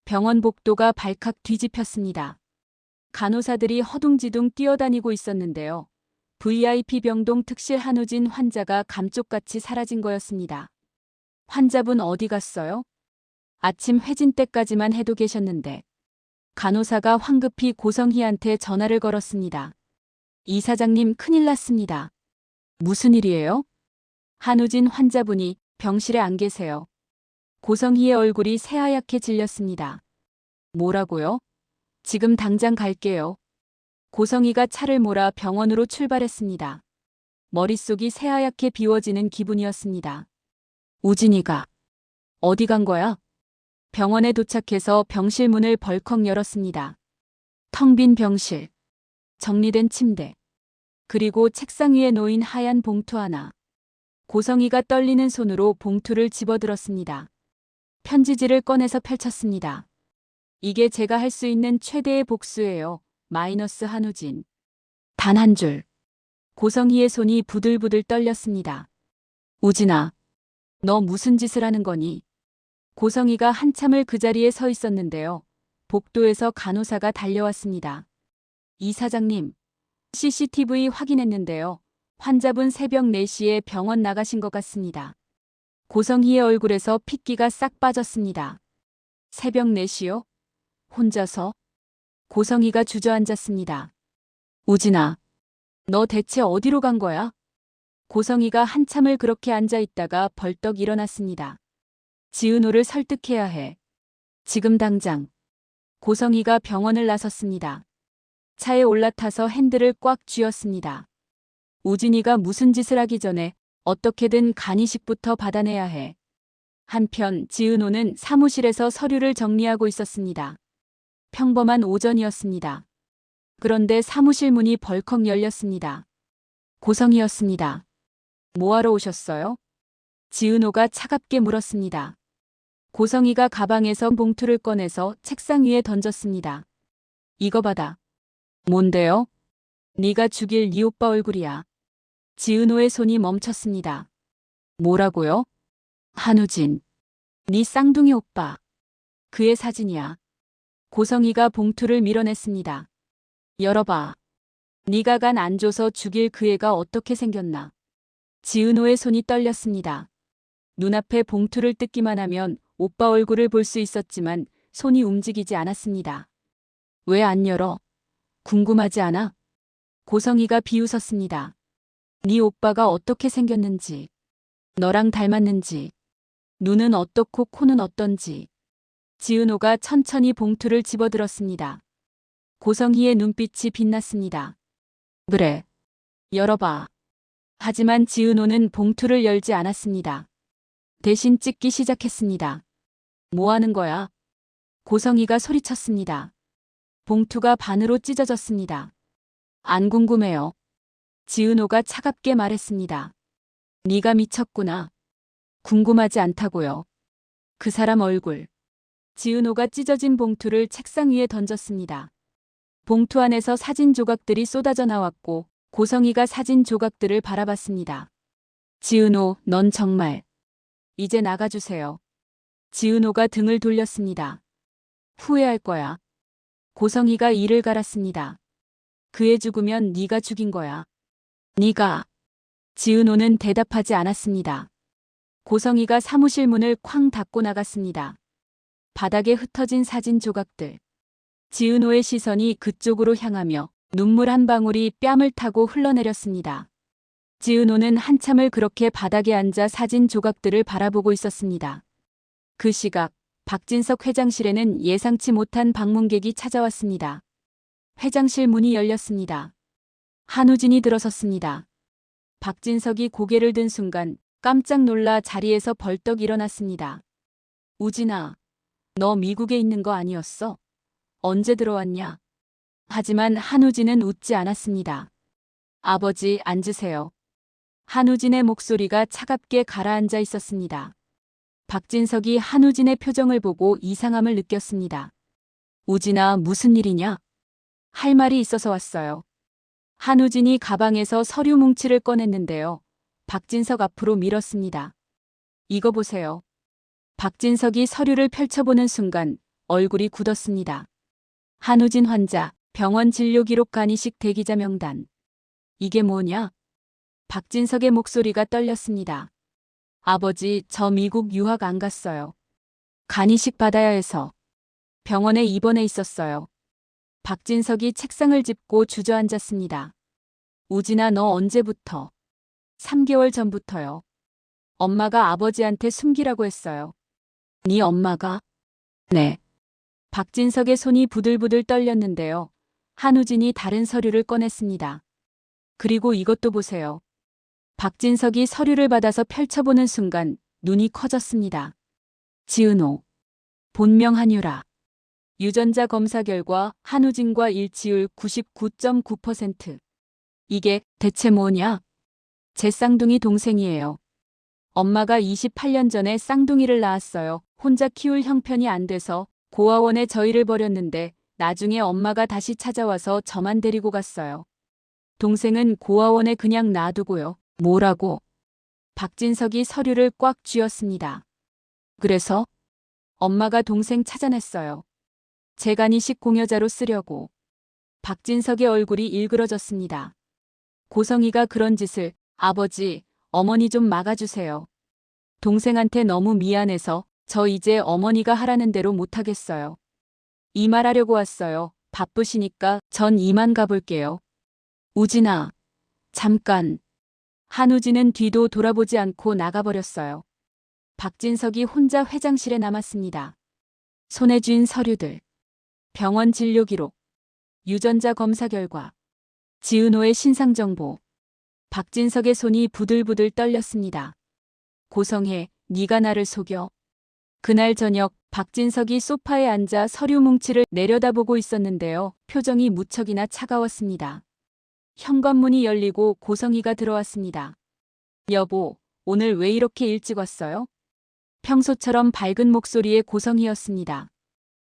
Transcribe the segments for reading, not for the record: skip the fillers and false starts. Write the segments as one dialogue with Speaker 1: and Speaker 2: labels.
Speaker 1: 병원 복도가 발칵 뒤집혔습니다. 간호사들이 허둥지둥 뛰어다니고 있었는데요. VIP 병동 특실 한우진 환자가 감쪽같이 사라진 거였습니다. 환자분 어디 갔어요? 아침 회진 때까지만 해도 계셨는데. 간호사가 황급히 고성희한테 전화를 걸었습니다. 이사장님 큰일 났습니다. 무슨 일이에요? 한우진 환자분이 병실에 안 계세요. 고성희의 얼굴이 새하얗게 질렸습니다. 뭐라고요? 지금 당장 갈게요. 고성희가 차를 몰아 병원으로 출발했습니다. 머릿속이 새하얗게 비워지는 기분이었습니다. 우진이가 어디 간 거야? 병원에 도착해서 병실 문을 벌컥 열었습니다. 텅 빈 병실, 정리된 침대, 그리고 책상 위에 놓인 하얀 봉투 하나. 고성희가 떨리는 손으로 봉투를 집어들었습니다. 편지지를 꺼내서 펼쳤습니다. 이게 제가 할 수 있는 최대의 복수예요. 마이너스 한우진. 단 한 줄. 고성희의 손이 부들부들 떨렸습니다. 우진아, 너 무슨 짓을 하는 거니? 고성희가 한참을 그 자리에 서 있었는데요. 복도에서 간호사가 달려왔습니다. 이사장님, CCTV 확인했는데요. 환자분 새벽 4시에 병원 나가신 것 같습니다. 고성희의 얼굴에서 핏기가 싹 빠졌습니다. 새벽 4시요? 혼자서? 고성희가 주저앉았습니다. 우진아, 너 대체 어디로 간 거야? 고성희가 한참을 그렇게 앉아 있다가 벌떡 일어났습니다. 지은호를 설득해야 해. 지금 당장. 고성희가 병원을 나섰습니다. 차에 올라타서 핸들을 꽉 쥐었습니다. 우진이가 무슨 짓을 하기 전에 어떻게든 간이식부터 받아내야 해. 한편 지은호는 사무실에서 서류를 정리하고 있었습니다. 평범한 오전이었습니다. 그런데 사무실 문이 벌컥 열렸습니다. 고성희였습니다. 뭐하러 오셨어요? 지은호가 차갑게 물었습니다. 고성희가 가방에서 봉투를 꺼내서 책상 위에 던졌습니다. 이거 받아. 뭔데요? 네가 죽일 네 오빠 얼굴이야. 지은호의 손이 멈췄습니다. 뭐라고요? 한우진. 네 쌍둥이 오빠. 그의 사진이야. 고성희가 봉투를 밀어냈습니다. 열어봐. 네가 간 안 줘서 죽일 그 애가 어떻게 생겼나. 지은호의 손이 떨렸습니다. 눈앞에 봉투를 뜯기만 하면 오빠 얼굴을 볼 수 있었지만 손이 움직이지 않았습니다. 왜 안 열어? 궁금하지 않아? 고성희가 비웃었습니다. 네 오빠가 어떻게 생겼는지, 너랑 닮았는지, 눈은 어떻고 코는 어떤지. 지은호가 천천히 봉투를 집어들었습니다. 고성희의 눈빛이 빛났습니다. 그래. 열어봐. 하지만 지은호는 봉투를 열지 않았습니다. 대신 찍기 시작했습니다. 뭐 하는 거야? 고성희가 소리쳤습니다. 봉투가 반으로 찢어졌습니다. 안 궁금해요. 지은호가 차갑게 말했습니다. 네가 미쳤구나. 궁금하지 않다고요. 그 사람 얼굴. 지은호가 찢어진 봉투를 책상 위에 던졌습니다. 봉투 안에서 사진 조각들이 쏟아져 나왔고 고성희가 사진 조각들을 바라봤습니다. 지은호, 넌 정말. 이제 나가주세요. 지은호가 등을 돌렸습니다. 후회할 거야. 고성희가 이를 갈았습니다. 그애 죽으면 네가 죽인 거야. 네가. 지은호는 대답하지 않았습니다. 고성희가 사무실 문을 쾅 닫고 나갔습니다. 바닥에 흩어진 사진 조각들. 지은호의 시선이 그쪽으로 향하며 눈물 한 방울이 뺨을 타고 흘러내렸습니다. 지은호는 한참을 그렇게 바닥에 앉아 사진 조각들을 바라보고 있었습니다. 그 시각 박진석 회장실에는 예상치 못한 방문객이 찾아왔습니다. 회장실 문이 열렸습니다. 한우진이 들어섰습니다. 박진석이 고개를 든 순간 깜짝 놀라 자리에서 벌떡 일어났습니다. 우진아, 너 미국에 있는 거 아니었어? 언제 들어왔냐? 하지만 한우진은 웃지 않았습니다. 아버지, 앉으세요. 한우진의 목소리가 차갑게 가라앉아 있었습니다. 박진석이 한우진의 표정을 보고 이상함을 느꼈습니다. 우진아, 무슨 일이냐? 할 말이 있어서 왔어요. 한우진이 가방에서 서류 뭉치를 꺼냈는데요. 박진석 앞으로 밀었습니다. 이거 보세요. 박진석이 서류를 펼쳐보는 순간 얼굴이 굳었습니다. 한우진 환자, 병원 진료 기록 간이식 대기자 명단. 이게 뭐냐? 박진석의 목소리가 떨렸습니다. 아버지, 저 미국 유학 안 갔어요. 간이식 받아야 해서. 병원에 입원해 있었어요. 박진석이 책상을 짚고 주저앉았습니다. 우진아, 너 언제부터? 3개월 전부터요. 엄마가 아버지한테 숨기라고 했어요. 네 엄마가? 네. 박진석의 손이 부들부들 떨렸는데요. 한우진이 다른 서류를 꺼냈습니다. 그리고 이것도 보세요. 박진석이 서류를 받아서 펼쳐보는 순간 눈이 커졌습니다. 지은호. 본명 한유라. 유전자 검사 결과 한우진과 일치율 99.9%. 이게 대체 뭐냐? 제 쌍둥이 동생이에요. 엄마가 28년 전에 쌍둥이를 낳았어요. 혼자 키울 형편이 안 돼서 고아원에 저희를 버렸는데 나중에 엄마가 다시 찾아와서 저만 데리고 갔어요. 동생은 고아원에 그냥 놔두고요. 뭐라고? 박진석이 서류를 꽉 쥐었습니다. 그래서 엄마가 동생 찾아냈어요. 제 간이식 공여자로 쓰려고. 박진석의 얼굴이 일그러졌습니다. 고성이가 그런 짓을. 아버지, 어머니 좀 막아주세요. 동생한테 너무 미안해서 저 이제 어머니가 하라는 대로 못하겠어요. 이 말하려고 왔어요. 바쁘시니까 전 이만 가볼게요. 우진아, 잠깐. 한우진은 뒤도 돌아보지 않고 나가버렸어요. 박진석이 혼자 회장실에 남았습니다. 손에 쥔 서류들, 병원 진료 기록, 유전자 검사 결과, 지은호의 신상 정보. 박진석의 손이 부들부들 떨렸습니다. 고성해, 네가 나를 속여. 그날 저녁 박진석이 소파에 앉아 서류 뭉치를 내려다보고 있었는데요. 표정이 무척이나 차가웠습니다. 현관문이 열리고 고성이가 들어왔습니다. 여보, 오늘 왜 이렇게 일찍 왔어요? 평소처럼 밝은 목소리의 고성이였습니다.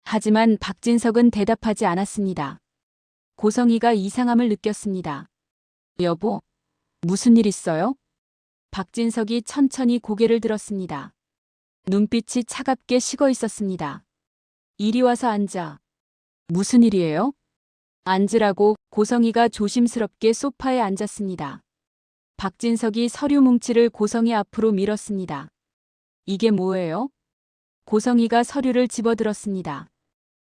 Speaker 1: 하지만 박진석은 대답하지 않았습니다. 고성이가 이상함을 느꼈습니다. 여보, 무슨 일 있어요? 박진석이 천천히 고개를 들었습니다. 눈빛이 차갑게 식어 있었습니다. 이리 와서 앉아. 무슨 일이에요? 앉으라고. 고성이가 조심스럽게 소파에 앉았습니다. 박진석이 서류 뭉치를 고성이 앞으로 밀었습니다. 이게 뭐예요? 고성이가 서류를 집어들었습니다.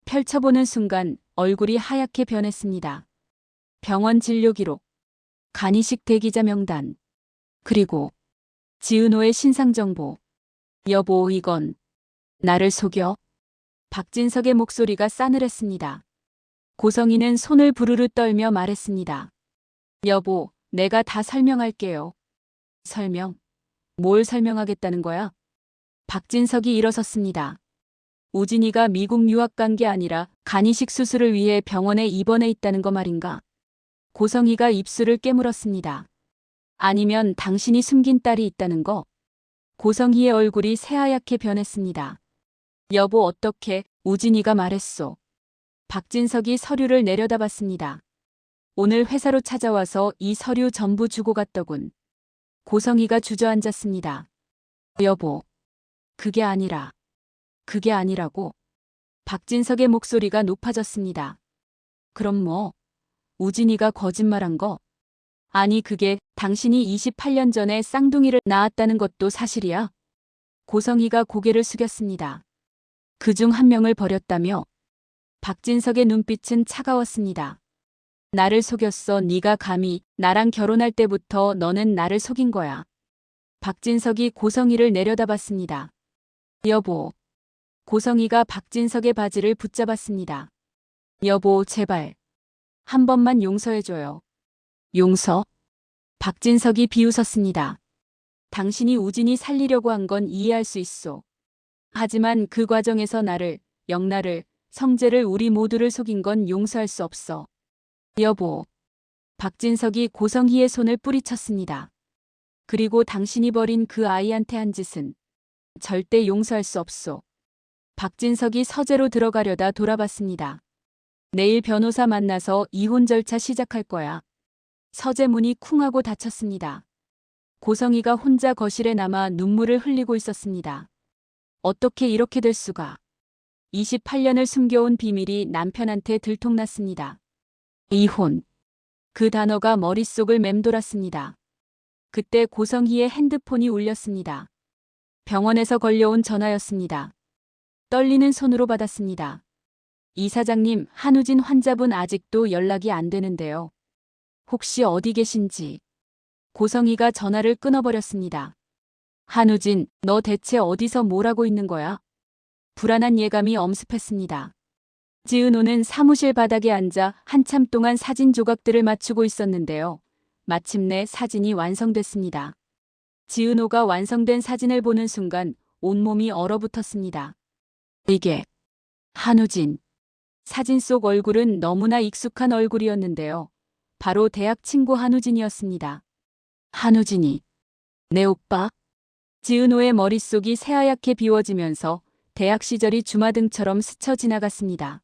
Speaker 1: 펼쳐보는 순간 얼굴이 하얗게 변했습니다. 병원 진료 기록, 간이식 대기자 명단, 그리고 지은호의 신상 정보. 여보, 이건 나를 속여? 박진석의 목소리가 싸늘했습니다. 고성이는 손을 부르르 떨며 말했습니다. 여보, 내가 다 설명할게요. 설명? 뭘 설명하겠다는 거야? 박진석이 일어섰습니다. 우진이가 미국 유학 간 게 아니라 간이식 수술을 위해 병원에 입원해 있다는 거 말인가? 고성이가 입술을 깨물었습니다. 아니면 당신이 숨긴 딸이 있다는 거? 고성희의 얼굴이 새하얗게 변했습니다. 여보, 어떻게? 우진이가 말했소. 박진석이 서류를 내려다봤습니다. 오늘 회사로 찾아와서 이 서류 전부 주고 갔더군. 고성희가 주저앉았습니다. 여보, 그게 아니라고. 박진석의 목소리가 높아졌습니다. 그럼 뭐? 우진이가 거짓말한 거? 아니, 그게 당신이 28년 전에 쌍둥이를 낳았다는 것도 사실이야? 고성희가 고개를 숙였습니다. 그중 한 명을 버렸다며? 박진석의 눈빛은 차가웠습니다. 나를 속였어. 네가 감히. 나랑 결혼할 때부터 너는 나를 속인 거야. 박진석이 고성희를 내려다봤습니다. 여보. 고성희가 박진석의 바지를 붙잡았습니다. 여보, 제발. 한 번만 용서해줘요. 용서? 박진석이 비웃었습니다. 당신이 우진이 살리려고 한 건 이해할 수 있소. 하지만 그 과정에서 나를, 영나를, 성재를, 우리 모두를 속인 건 용서할 수 없어. 여보. 박진석이 고성희의 손을 뿌리쳤습니다. 그리고 당신이 벌인 그 아이한테 한 짓은 절대 용서할 수 없소. 박진석이 서재로 들어가려다 돌아봤습니다. 내일 변호사 만나서 이혼 절차 시작할 거야. 서재 문이 쿵 하고 닫혔습니다. 고성희가 혼자 거실에 남아 눈물을 흘리고 있었습니다. 어떻게 이렇게 될 수가. 28년을 숨겨온 비밀이 남편한테 들통났습니다. 이혼. 그 단어가 머릿속을 맴돌았습니다. 그때 고성희의 핸드폰이 울렸습니다. 병원에서 걸려온 전화였습니다. 떨리는 손으로 받았습니다. 이사장님, 한우진 환자분 아직도 연락이 안 되는데요. 혹시 어디 계신지. 고성희가 전화를 끊어버렸습니다. 한우진, 너 대체 어디서 뭘 하고 있는 거야? 불안한 예감이 엄습했습니다. 지은호는 사무실 바닥에 앉아 한참 동안 사진 조각들을 맞추고 있었는데요. 마침내 사진이 완성됐습니다. 지은호가 완성된 사진을 보는 순간 온몸이 얼어붙었습니다. 이게 한우진. 사진 속 얼굴은 너무나 익숙한 얼굴이었는데요. 바로 대학 친구 한우진이었습니다. 한우진이 내 오빠? 지은호의 머릿속이 새하얗게 비워지면서 대학 시절이 주마등처럼 스쳐 지나갔습니다.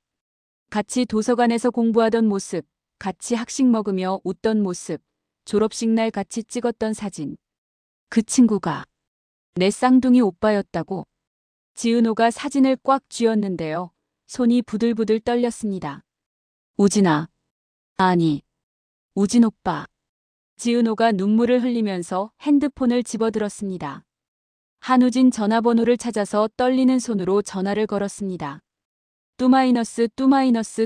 Speaker 1: 같이 도서관에서 공부하던 모습, 같이 학식 먹으며 웃던 모습, 졸업식 날 같이 찍었던 사진. 그 친구가 내 쌍둥이 오빠였다고. 지은호가 사진을 꽉 쥐었는데요. 손이 부들부들 떨렸습니다. 우진아. 아니, 우진 오빠. 지은호가 눈물을 흘리면서 핸드폰을 집어들었습니다. 한우진 전화번호를 찾아서 떨리는 손으로 전화를 걸었습니다.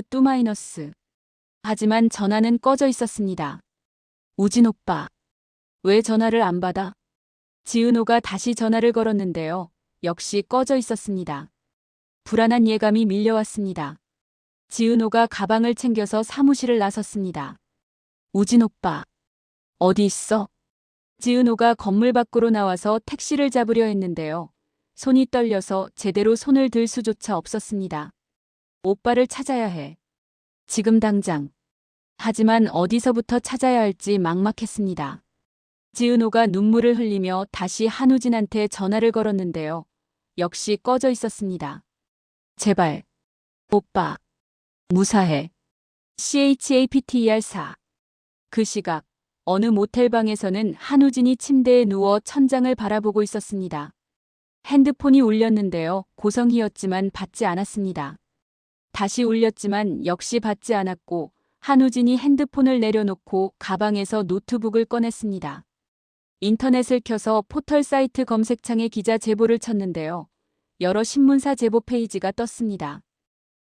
Speaker 1: 뚜마이너스. 하지만 전화는 꺼져 있었습니다. 우진 오빠. 왜 전화를 안 받아? 지은호가 다시 전화를 걸었는데요. 역시 꺼져 있었습니다. 불안한 예감이 밀려왔습니다. 지은호가 가방을 챙겨서 사무실을 나섰습니다. 우진 오빠. 어디 있어? 지은호가 건물 밖으로 나와서 택시를 잡으려 했는데요. 손이 떨려서 제대로 손을 들 수조차 없었습니다. 오빠를 찾아야 해. 지금 당장. 하지만 어디서부터 찾아야 할지 막막했습니다. 지은호가 눈물을 흘리며 다시 한우진한테 전화를 걸었는데요. 역시 꺼져 있었습니다. 제발. 오빠. 무사해. CHAPTER4. 그 시각 어느 모텔방에서는 한우진이 침대에 누워 천장을 바라보고 있었습니다. 핸드폰이 울렸는데요. 고성희였지만 받지 않았습니다. 다시 울렸지만 역시 받지 않았고 한우진이 핸드폰을 내려놓고 가방에서 노트북을 꺼냈습니다. 인터넷을 켜서 포털 사이트 검색창에 기자 제보를 쳤는데요. 여러 신문사 제보 페이지가 떴습니다.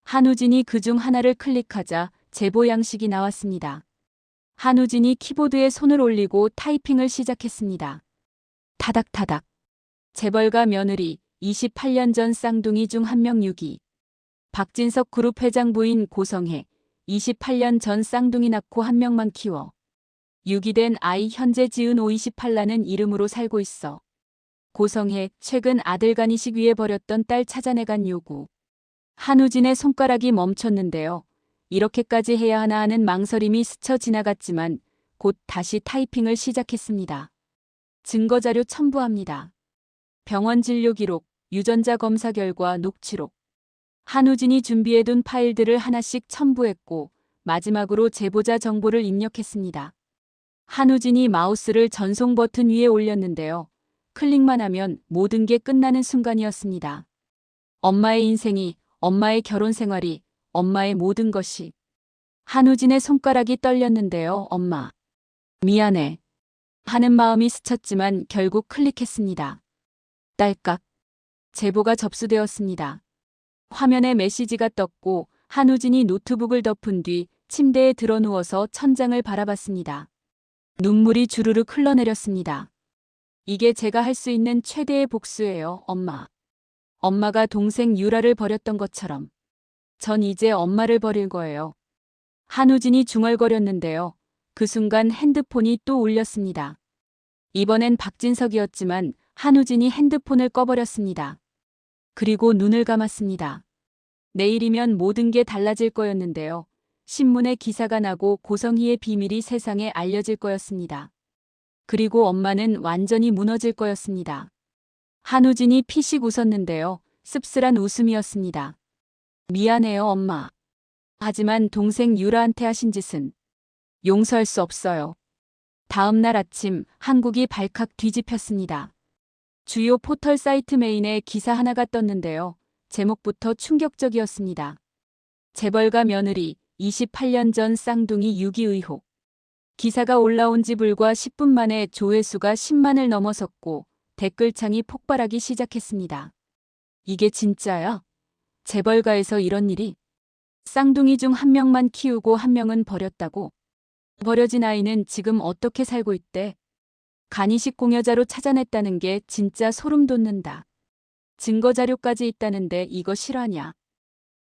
Speaker 1: 한우진이 그중 하나를 클릭하자 제보 양식이 나왔습니다. 한우진이 키보드에 손을 올리고 타이핑을 시작했습니다. 타닥타닥. 재벌가 며느리 28년 전 쌍둥이 중 한 명 유기. 박진석 그룹 회장 부인 고성혜 28년 전 쌍둥이 낳고 한 명만 키워. 유기된 아이 현재 지은호 28라는 이름으로 살고 있어. 고성혜 최근 아들 간이식 위해 버렸던 딸 찾아내간 요구. 한우진의 손가락이 멈췄는데요. 이렇게까지 해야 하나 하는 망설임이 스쳐 지나갔지만 곧 다시 타이핑을 시작했습니다. 증거자료 첨부합니다. 병원 진료 기록, 유전자 검사 결과 녹취록. 한우진이 준비해둔 파일들을 하나씩 첨부했고 마지막으로 제보자 정보를 입력했습니다. 한우진이 마우스를 전송 버튼 위에 올렸는데요. 클릭만 하면 모든 게 끝나는 순간이었습니다. 엄마의 인생이, 엄마의 결혼 생활이, 엄마의 모든 것이. 한우진의 손가락이 떨렸는데요. 엄마. 미안해. 하는 마음이 스쳤지만 결국 클릭했습니다. 딸깍. 제보가 접수되었습니다. 화면에 메시지가 떴고 한우진이 노트북을 덮은 뒤 침대에 드러누워서 천장을 바라봤습니다. 눈물이 주르륵 흘러내렸습니다. 이게 제가 할 수 있는 최대의 복수예요, 엄마. 엄마가 동생 유라를 버렸던 것처럼. 전 이제 엄마를 버릴 거예요. 한우진이 중얼거렸는데요. 그 순간 핸드폰이 또 울렸습니다. 이번엔 박진석이었지만 한우진이 핸드폰을 꺼버렸습니다. 그리고 눈을 감았습니다. 내일이면 모든 게 달라질 거였는데요. 신문에 기사가 나고 고성희의 비밀이 세상에 알려질 거였습니다. 그리고 엄마는 완전히 무너질 거였습니다. 한우진이 피식 웃었는데요. 씁쓸한 웃음이었습니다. 미안해요, 엄마. 하지만 동생 유라한테 하신 짓은 용서할 수 없어요. 다음 날 아침 한국이 발칵 뒤집혔습니다. 주요 포털 사이트 메인에 기사 하나가 떴는데요. 제목부터 충격적이었습니다. 재벌가 며느리 28년 전 쌍둥이 유기 의혹. 기사가 올라온 지 불과 10분 만에 조회수가 10만을 넘어섰고 댓글창이 폭발하기 시작했습니다. 이게 진짜야? 재벌가에서 이런 일이? 쌍둥이 중 한 명만 키우고 한 명은 버렸다고? 버려진 아이는 지금 어떻게 살고 있대? 간이식 공여자로 찾아냈다는 게 진짜 소름 돋는다. 증거 자료까지 있다는데 이거 실화냐?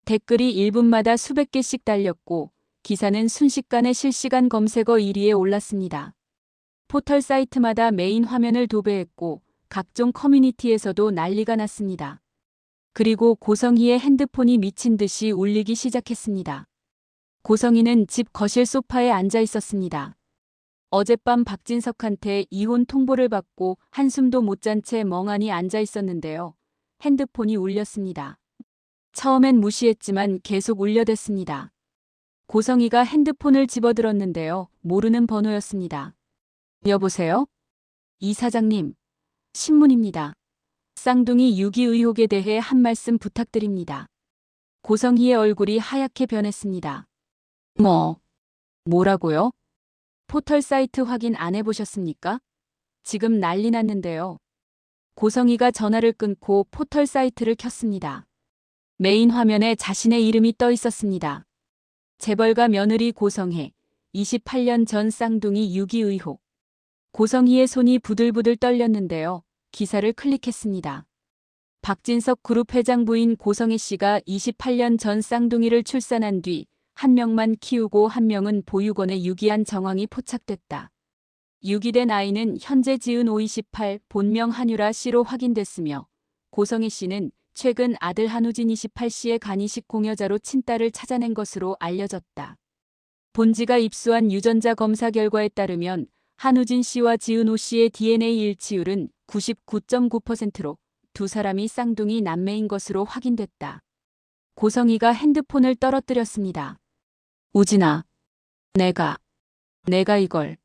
Speaker 1: 댓글이 1분마다 수백 개씩 달렸고 기사는 순식간에 실시간 검색어 1위에 올랐습니다. 포털 사이트마다 메인 화면을 도배했고 각종 커뮤니티에서도 난리가 났습니다. 그리고 고성희의 핸드폰이 미친 듯이 울리기 시작했습니다. 고성희는 집 거실 소파에 앉아 있었습니다. 어젯밤 박진석한테 이혼 통보를 받고 한숨도 못 잔 채 멍하니 앉아 있었는데요. 핸드폰이 울렸습니다. 처음엔 무시했지만 계속 울려댔습니다. 고성희가 핸드폰을 집어들었는데요. 모르는 번호였습니다. 여보세요? 이 사장님, 신문입니다. 쌍둥이 유기 의혹에 대해 한 말씀 부탁드립니다. 고성희의 얼굴이 하얗게 변했습니다. 뭐라고요? 포털 사이트 확인 안 해보셨습니까? 지금 난리 났는데요. 고성희가 전화를 끊고 포털 사이트를 켰습니다. 메인 화면에 자신의 이름이 떠 있었습니다. 재벌가 며느리 고성혜, 28년 전 쌍둥이 유기 의혹. 고성희의 손이 부들부들 떨렸는데요. 기사를 클릭했습니다. 박진석 그룹 회장 부인 고성혜 씨가 28년 전 쌍둥이를 출산한 뒤 한 명만 키우고 한 명은 보육원에 유기한 정황이 포착됐다. 유기된 아이는 현재 지은 오28 본명 한유라 씨로 확인됐으며 고성혜 씨는 최근 아들 한우진 28씨의 간이식 공여자로 친딸을 찾아낸 것으로 알려졌다. 본지가 입수한 유전자 검사 결과에 따르면 한우진 씨와 지은호 씨의 DNA 일치율은 99.9%로 두 사람이 쌍둥이 남매인 것으로 확인됐다. 고성희가 핸드폰을 떨어뜨렸습니다. 우진아, 내가 이걸.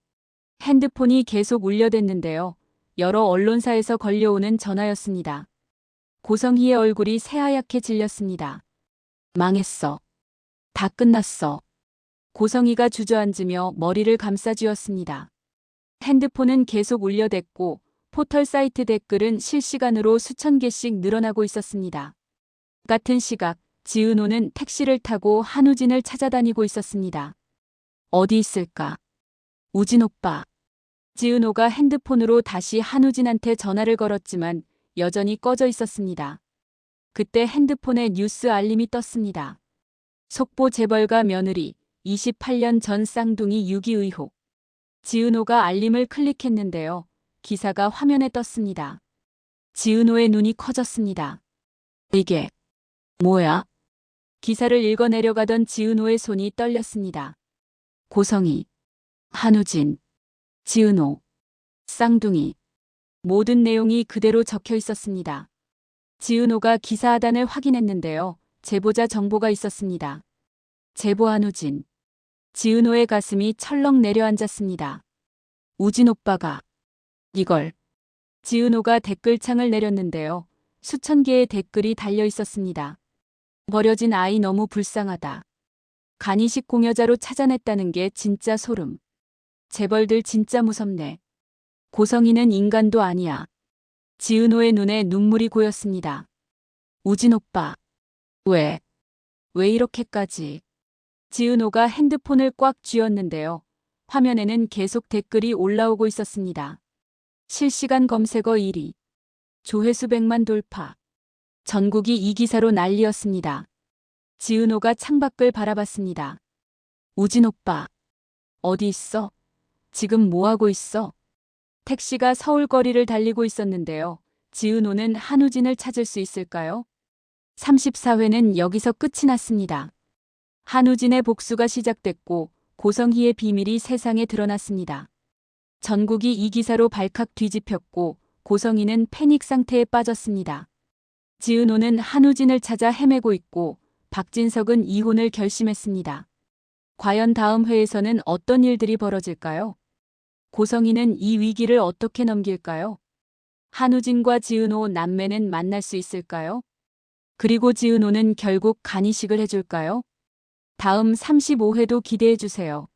Speaker 1: 핸드폰이 계속 울려댔는데요. 여러 언론사에서 걸려오는 전화였습니다. 고성희의 얼굴이 새하얗게 질렸습니다. 망했어. 다 끝났어. 고성희가 주저앉으며 머리를 감싸쥐었습니다. 핸드폰은 계속 울려댔고 포털 사이트 댓글은 실시간으로 수천 개씩 늘어나고 있었습니다. 같은 시각 지은호는 택시를 타고 한우진을 찾아다니고 있었습니다. 어디 있을까? 우진 오빠. 지은호가 핸드폰으로 다시 한우진한테 전화를 걸었지만 여전히 꺼져 있었습니다. 그때 핸드폰에 뉴스 알림이 떴습니다. 속보 재벌가 며느리 28년 전 쌍둥이 유기 의혹. 지은호가 알림을 클릭했는데요. 기사가 화면에 떴습니다. 지은호의 눈이 커졌습니다. 이게 뭐야? 기사를 읽어내려가던 지은호의 손이 떨렸습니다. 고성희, 한우진, 지은호, 쌍둥이. 모든 내용이 그대로 적혀 있었습니다. 지은호가 기사 하단을 확인했는데요. 제보자 정보가 있었습니다. 제보 한우진. 지은호의 가슴이 철렁 내려앉았습니다. 우진 오빠가 이걸. 지은호가 댓글창을 내렸는데요. 수천 개의 댓글이 달려 있었습니다. 버려진 아이 너무 불쌍하다. 간이식 공여자로 찾아냈다는 게 진짜 소름. 재벌들 진짜 무섭네. 고성희는 인간도 아니야. 지은호의 눈에 눈물이 고였습니다. 우진 오빠. 왜 이렇게까지. 지은호가 핸드폰을 꽉 쥐었는데요. 화면에는 계속 댓글이 올라오고 있었습니다. 실시간 검색어 1위. 조회수 100만 돌파. 전국이 이 기사로 난리였습니다. 지은호가 창밖을 바라봤습니다. 우진 오빠. 어디 있어? 지금 뭐하고 있어? 택시가 서울 거리를 달리고 있었는데요. 지은호는 한우진을 찾을 수 있을까요? 34회는 여기서 끝이 났습니다. 한우진의 복수가 시작됐고 고성희의 비밀이 세상에 드러났습니다. 전국이 이 기사로 발칵 뒤집혔고 고성희는 패닉 상태에 빠졌습니다. 지은호는 한우진을 찾아 헤매고 있고 박진석은 이혼을 결심했습니다. 과연 다음 회에서는 어떤 일들이 벌어질까요? 고성희는 이 위기를 어떻게 넘길까요? 한우진과 지은호 남매는 만날 수 있을까요? 그리고 지은호는 결국 간이식을 해줄까요? 다음 35회도 기대해주세요.